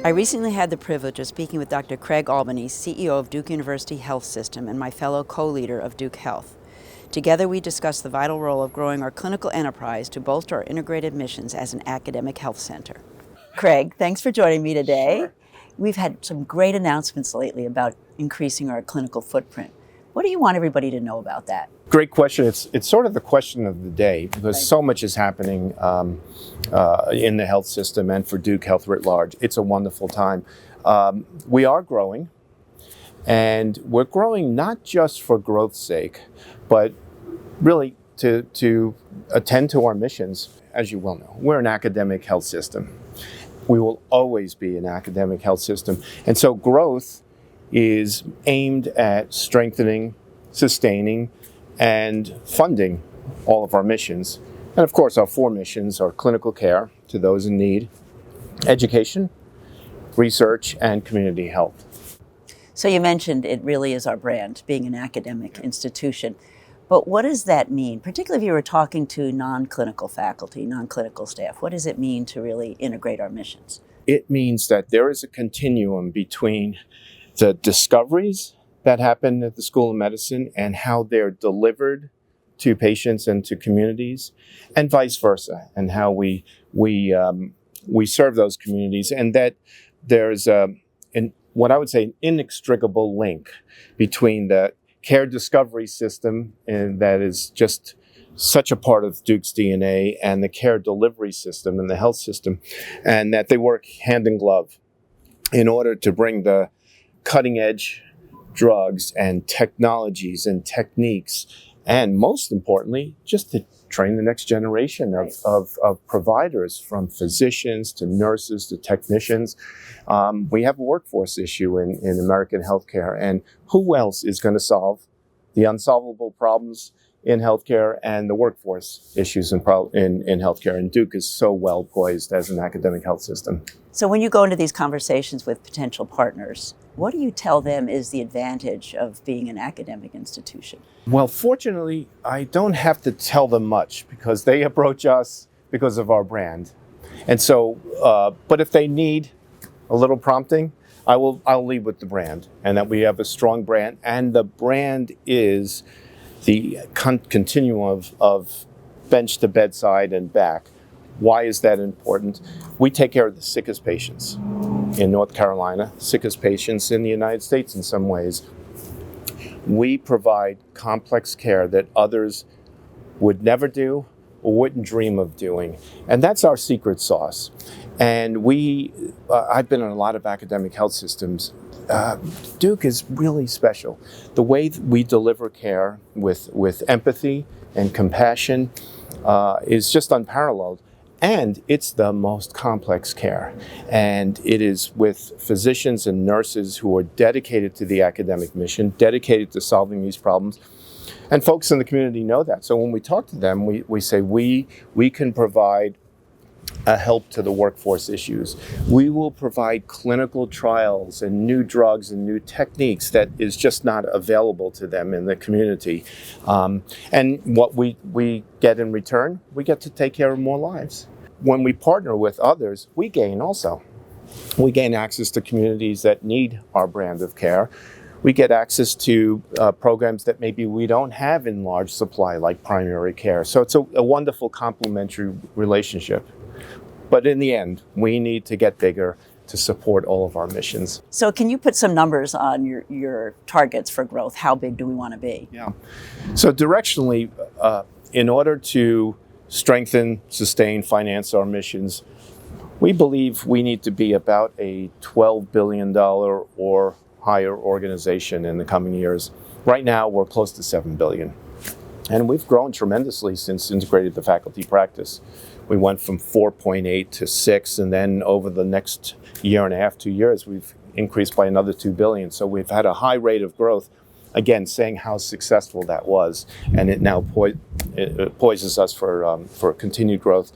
I recently had the privilege of speaking with Dr. Craig Albanese, CEO of Duke University Health System and my fellow co-leader of Duke Health. Together we discussed the vital role of growing our clinical enterprise to bolster our integrated missions as an academic health center. Craig, thanks for joining me today. Sure. We've had some great announcements lately about increasing our clinical footprint. What do you want everybody to know about that? Great question. It's sort of the question of the day because Right. so much is happening in the health system and for Duke Health writ large. It's a wonderful time. We are growing, and we're growing not just for growth's sake, but really to attend to our missions. As you well know, we're an academic health system. We will always be an academic health system. And so growth is aimed at strengthening, sustaining, and funding all of our missions. And of course, our four missions are clinical care to those in need, education, research, and community health. So you mentioned it really is our brand, being an academic institution. But what does that mean, particularly if you were talking to non-clinical faculty, non-clinical staff? What does it mean to really integrate our missions? It means that there is a continuum between the discoveries that happen at the School of Medicine and how they're delivered to patients and to communities, and vice versa, and how we serve those communities, and that there's what I would say an inextricable link between the care discovery system, and that is just such a part of Duke's DNA, and the care delivery system and the health system, and that they work hand in glove in order to bring the cutting edge drugs and technologies and techniques, and most importantly, just to train the next generation of providers, from physicians to nurses to technicians. We have a workforce issue in American healthcare, and who else is going to solve the unsolvable problems in healthcare and the workforce issues in healthcare? And Duke is so well poised as an academic health system. So when you go into these conversations with potential partners, what do you tell them is the advantage of being an academic institution? Well, fortunately, I don't have to tell them much because they approach us because of our brand. And so, but if they need a little prompting, I'll lead with the brand, and that we have a strong brand, and the brand is the continuum of bench to bedside and back. Why is that important? We take care of the sickest patients in North Carolina, sickest patients in the United States in some ways. We provide complex care that others would never do or wouldn't dream of doing. And that's our secret sauce. And I've been in a lot of academic health systems. Duke is really special. The way we deliver care with empathy and compassion is just unparalleled. And it's the most complex care. And it is with physicians and nurses who are dedicated to the academic mission, dedicated to solving these problems. And folks in the community know that. So when we talk to them, we say we can provide a help to the workforce issues. We will provide clinical trials and new drugs and new techniques that is just not available to them in the community. And what we get in return, we get to take care of more lives. When we partner with others, we gain also. We gain access to communities that need our brand of care. We get access to programs that maybe we don't have in large supply, like primary care. So it's a wonderful complementary relationship. But in the end, we need to get bigger to support all of our missions. So can you put some numbers on your targets for growth? How big do we want to be? Yeah. So directionally, in order to strengthen, sustain, finance our missions, we believe we need to be about a $12 billion or higher organization in the coming years. Right now, we're close to $7 billion. And we've grown tremendously since integrated the faculty practice. We went from 4.8 to 6, and then over the next year and a half, 2 years, we've increased by another 2 billion. So we've had a high rate of growth, again, saying how successful that was, and it now poises us for continued growth.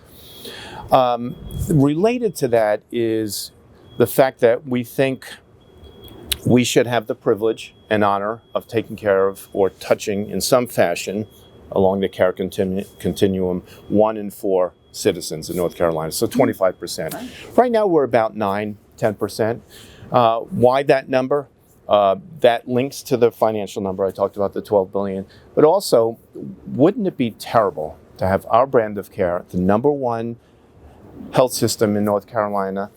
Related to that is the fact that we think we should have the privilege and honor of taking care of or touching in some fashion along the care continuum 1 in 4 citizens in North Carolina, so 25%. Right now we're about 9, 10%. Why that number? That links to the financial number. I talked about the $12 billion. But also, wouldn't it be terrible to have our brand of care, the number one health system in North Carolina,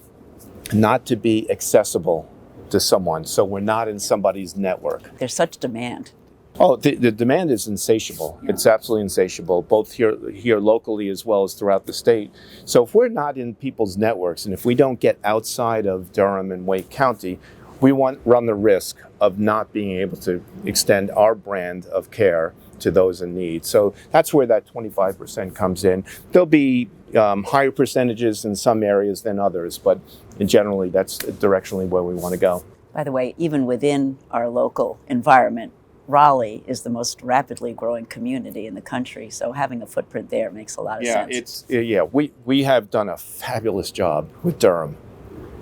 not to be accessible to someone, so we're not in somebody's network? There's such demand. Oh, the demand is insatiable. Yeah. It's absolutely insatiable, both here locally as well as throughout the state. So if we're not in people's networks, and if we don't get outside of Durham and Wake County, we run the risk of not being able to extend our brand of care to those in need. So that's where that 25% comes in. There'll be higher percentages in some areas than others, but generally that's directionally where we want to go. By the way, even within our local environment, Raleigh is the most rapidly growing community in the country, so having a footprint there makes a lot of sense. We have done a fabulous job with Durham.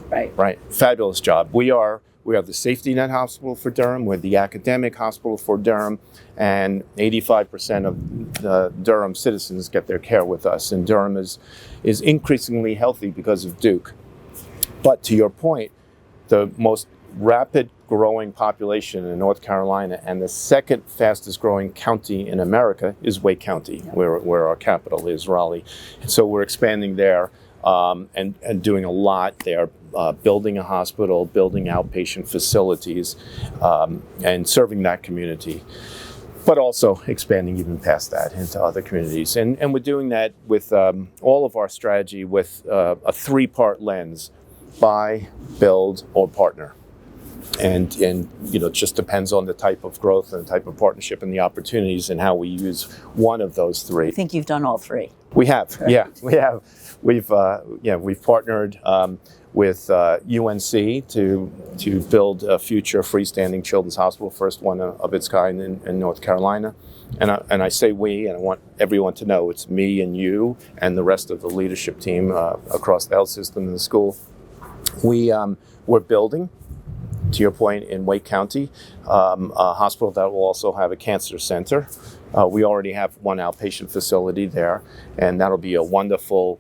Right, fabulous job. We are the safety net hospital for Durham. We're the academic hospital for Durham, and 85% of the Durham citizens get their care with us. And Durham is increasingly healthy because of Duke. But to your point, the most rapid growing population in North Carolina and the second fastest growing county in America is Wake County, where our capital is, Raleigh. And so we're expanding there and doing a lot there, building a hospital, building outpatient facilities, and serving that community, but also expanding even past that into other communities. And we're doing that with all of our strategy with a three-part lens: buy, build, or partner. And it just depends on the type of growth and the type of partnership and the opportunities and how we use one of those three. I think you've done all three. We have, right? Yeah, we have. We've partnered with UNC to build a future freestanding children's hospital, first one of its kind in North Carolina. And I say we, and I want everyone to know it's me and you and the rest of the leadership team across the health system and the school. We're building, to your point, in Wake County, a hospital that will also have a cancer center. We already have one outpatient facility there, and that'll be a wonderful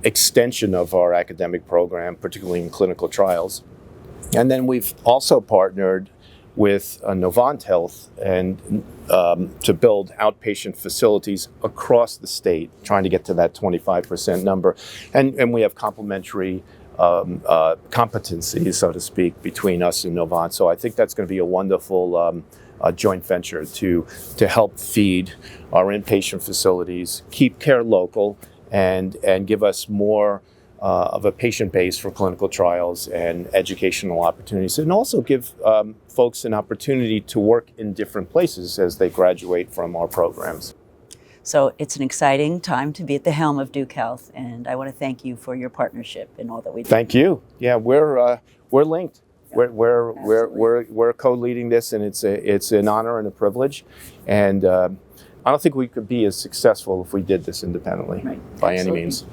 extension of our academic program, particularly in clinical trials. And then we've also partnered with Novant Health and to build outpatient facilities across the state, trying to get to that 25% number. And we have complementary competencies, so to speak, between us and Novant. So I think that's going to be a wonderful joint venture to help feed our inpatient facilities, keep care local, and give us more of a patient base for clinical trials and educational opportunities, and also give folks an opportunity to work in different places as they graduate from our programs. So it's an exciting time to be at the helm of Duke Health, and I want to thank you for your partnership in all that we do. Thank you. Yeah, we're linked. Yeah, we're co-leading this, and it's an honor and a privilege. And I don't think we could be as successful if we did this independently, by any means.